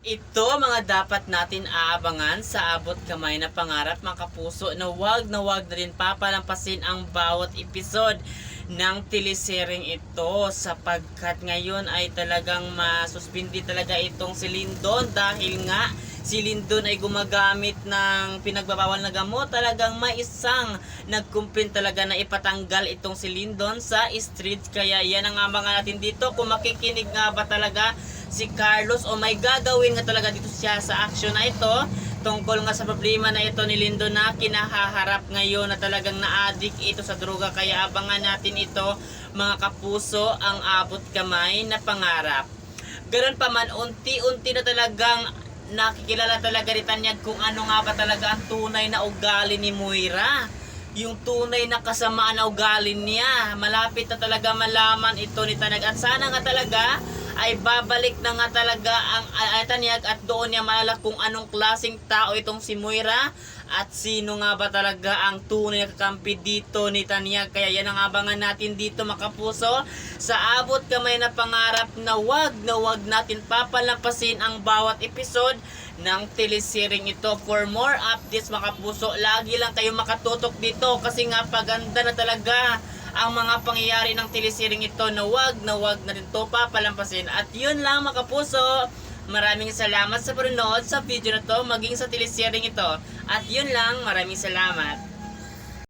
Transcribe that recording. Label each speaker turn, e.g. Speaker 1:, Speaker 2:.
Speaker 1: Ito mga dapat natin aabangan sa abot kamay na pangarap mga kapuso na wag na rin papalampasin ang bawat episode ng teleseryeng ito sapagkat ngayon ay talagang masuspindi talaga itong si Lindon dahil nga si Lindon ay gumagamit ng pinagbabawal na gamot. Talagang maisang nagkumpin talaga na ipatanggal itong si Lindon sa street. Kaya yan ang abangan natin dito kung makikinig nga ba talaga si Carlos o may gagawin nga talaga dito siya sa action na ito tungkol nga sa problema na ito ni Lindon na kinahaharap ngayon na talagang na-addict ito sa droga. Kaya abangan natin ito mga kapuso, ang abot kamay na pangarap. Ganun pa man, unti-unti na talagang nakikilala talaga ni Tanyag kung ano nga ba talaga ang tunay na ugali ni Moira. Yung tunay na kasamaan na ugali niya. Malapit na talaga malaman ito ni Tanyag. At sana nga talaga ay babalik na nga talaga ang Tanyag at doon niya malala kung anong klaseng tao itong si Moira at sino nga ba talaga ang tunay na kakampi dito ni Tanyag. Kaya yan ang abangan natin dito mga kapuso sa abot kamay na pangarap na wag natin papalampasin ang bawat episode ng teleseryeng ito. For more updates mga kapuso, lagi lang kayo makatutok dito kasi nga paganda na talaga ang mga pangyayari ng teleseryeng ito na wag na rin to papalampasin. At yun lang mga kapuso, maraming salamat sa panonood sa video na to maging sa teleseryeng ito. At yun lang, maraming salamat.